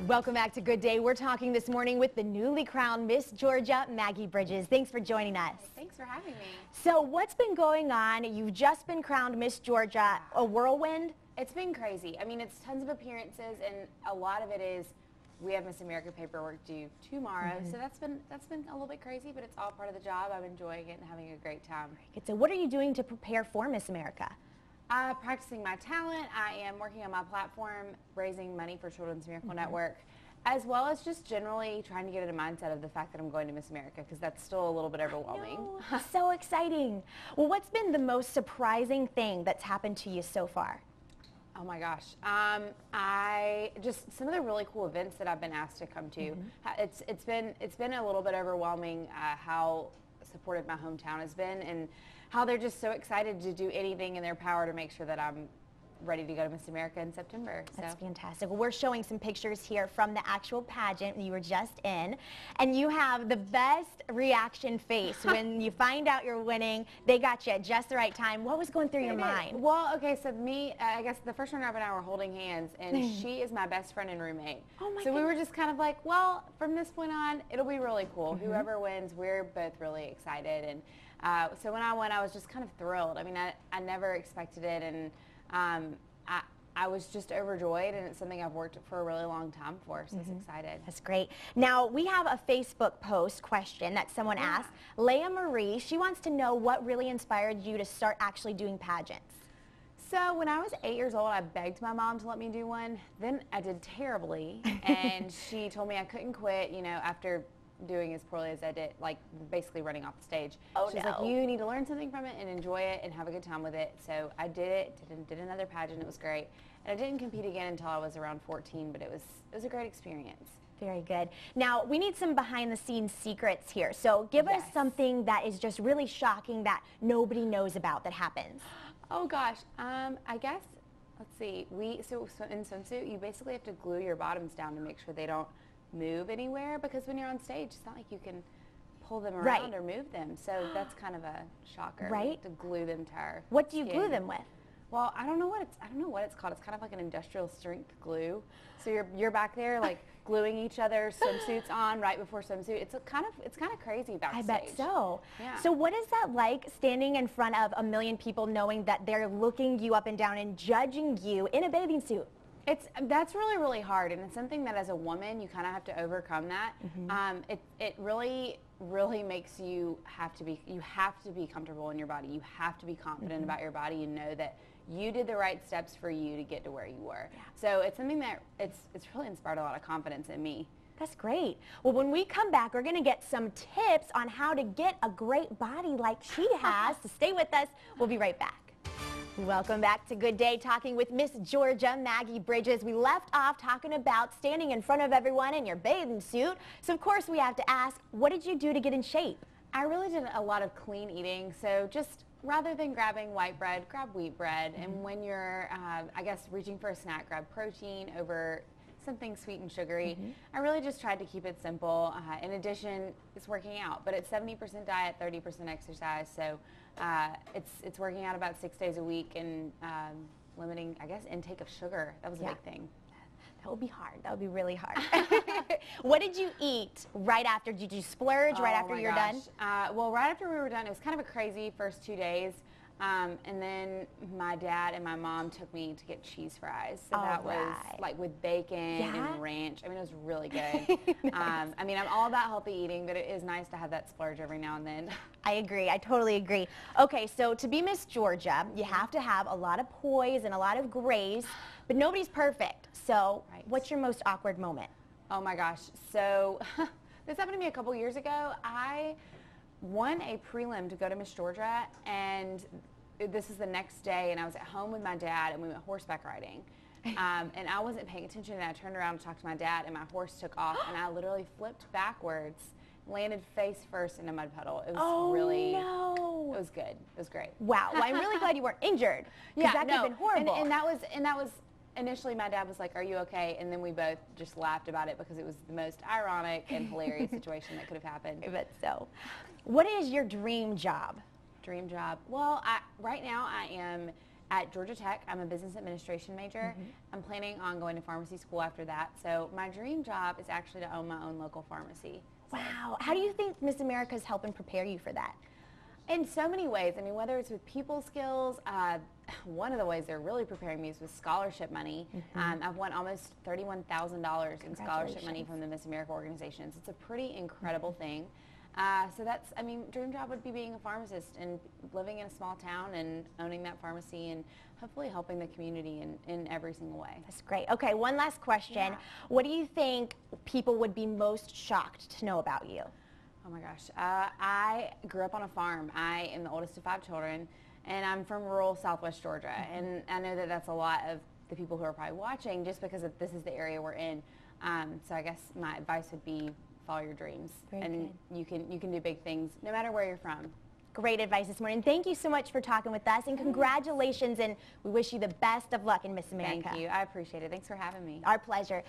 Welcome back to Good Day. We're talking this morning with the newly crowned Miss Georgia, Maggie Bridges. Thanks for joining us. Thanks for having me. So what's been going on? You've just been crowned Miss Georgia, a whirlwind? It's been crazy. I mean, it's tons of appearances, and a lot of it is we have Miss America paperwork due tomorrow. So that's been a little bit crazy, but it's all part of the job. I'm enjoying it and having a great time. So what are you doing to prepare for Miss America? Practicing my talent. I am working on my platform, raising money for Children's Miracle Network, as well as just generally trying to get in a mindset of the fact that I'm going to Miss America, because that's still a little bit overwhelming. So exciting. Well, what's been the most surprising thing that's happened to you so far? Oh my gosh. I just some of the really cool events that I've been asked to come to. It's been a little bit overwhelming how supportive my hometown has been, and how they're just so excited to do anything in their power to make sure that I'm ready to go to Miss America in September. That's fantastic. Well, we're showing some pictures here from the actual pageant you were just in, and you have the best reaction face when you find out you're winning. They got you at just the right time. What was going through your mind? Well, okay, so I guess the first runner-up and I were holding hands, and she is my best friend and roommate. Oh my So we were just kind of like, well, from this point on, it'll be really cool. Whoever wins, we're both really excited. And so when I won, I was just kind of thrilled. I mean, I never expected it, and I was just overjoyed, and it's something I've worked for a really long time for, so I was excited. That's great. Now, we have a Facebook post question that someone asked. Leah Marie, she wants to know what really inspired you to start actually doing pageants. So when I was 8 years old, I begged my mom to let me do one. Then I did terribly, and she told me I couldn't quit, you know, after doing as poorly as I did, like basically running off the stage. She's like, you need to learn something from it and enjoy it and have a good time with it. So I did it, did another pageant. It was great. And I didn't compete again until I was around 14, but it was a great experience. Very good. Now, we need some behind the scenes secrets here. So give us something that is just really shocking that nobody knows about that happens. Oh gosh, I guess, let's see, so in swimsuit, you basically have to glue your bottoms down to make sure they don't move anywhere, because when you're on stage, it's not like you can pull them around or move them. So that's kind of a shocker. Right. To glue them to our What do you skin. glue them with? Well, I don't know what it's called. It's kind of like an industrial strength glue. So you're back there like gluing each other's swimsuits on right before swimsuit. It's kind of crazy backstage. I bet so. Yeah. So what is that like, standing in front of a million people, knowing that they're looking you up and down and judging you in a bathing suit? That's really, really hard, and it's something that as a woman you kind of have to overcome that. It really makes you have to be comfortable in your body. You have to be confident about your body and know that you did the right steps for you to get to where you were. So it's something that it's really inspired a lot of confidence in me. That's great. Well, when we come back, we're going to get some tips on how to get a great body like she has. So stay with us. We'll be right back. Welcome back to Good Day, talking with Miss Georgia, Maggie Bridges. We left off talking about standing in front of everyone in your bathing suit. So, of course, we have to ask, what did you do to get in shape? I really did a lot of clean eating. So just rather than grabbing white bread, grab wheat bread. And when you're, I guess, reaching for a snack, grab protein over something sweet and sugary. I really just tried to keep it simple. In addition, it's working out, but it's 70% diet, 30% exercise. So it's working out about 6 days a week, and limiting, I guess, intake of sugar. That was a big thing. That would be hard. That would be really hard. What did you eat right after? Did you splurge right after you were done? Well, right after we were done, it was kind of a crazy first 2 days. And then my dad and my mom took me to get cheese fries. So that was like with bacon and ranch. I mean, it was really good. I mean, I'm all about healthy eating, but it is nice to have that splurge every now and then. I agree. I totally agree. Okay, so to be Miss Georgia, you have to have a lot of poise and a lot of grace, but nobody's perfect. So what's your most awkward moment? Oh my gosh. So this happened to me a couple years ago. I won a prelim to go to Miss Georgia, and this is the next day, and I was at home with my dad, and we went horseback riding. And I wasn't paying attention, and I turned around to talk to my dad, and my horse took off, and I literally flipped backwards, landed face first in a mud puddle. It was it was good. It was great. Wow. Well, I'm really glad you weren't injured, because that could have been horrible. And that was initially my dad was like, "Are you okay?" And then we both just laughed about it because it was the most ironic and hilarious situation that could have happened. I bet so. What is your dream job? Dream job? Well, right now I am at Georgia Tech. I'm a business administration major. I'm planning on going to pharmacy school after that. So my dream job is actually to own my own local pharmacy. Wow. How do you think Miss America is helping prepare you for that? In so many ways. I mean, whether it's with people skills, one of the ways they're really preparing me is with scholarship money. I've won almost $31,000 in scholarship money from the Miss America organizations. It's a pretty incredible thing. So that's, I mean, dream job would be being a pharmacist and living in a small town and owning that pharmacy and hopefully helping the community in every single way. That's great. Okay, one last question. Yeah. What do you think people would be most shocked to know about you? Oh my gosh. I grew up on a farm. I am the oldest of 5 children, and I'm from rural Southwest Georgia. And I know that that's a lot of the people who are probably watching just because this is the area we're in. So I guess my advice would be follow your dreams. And you can do big things no matter where you're from. Great advice this morning. Thank you so much for talking with us, and congratulations, and we wish you the best of luck in Miss America. Thank you. I appreciate it. Thanks for having me. Our pleasure.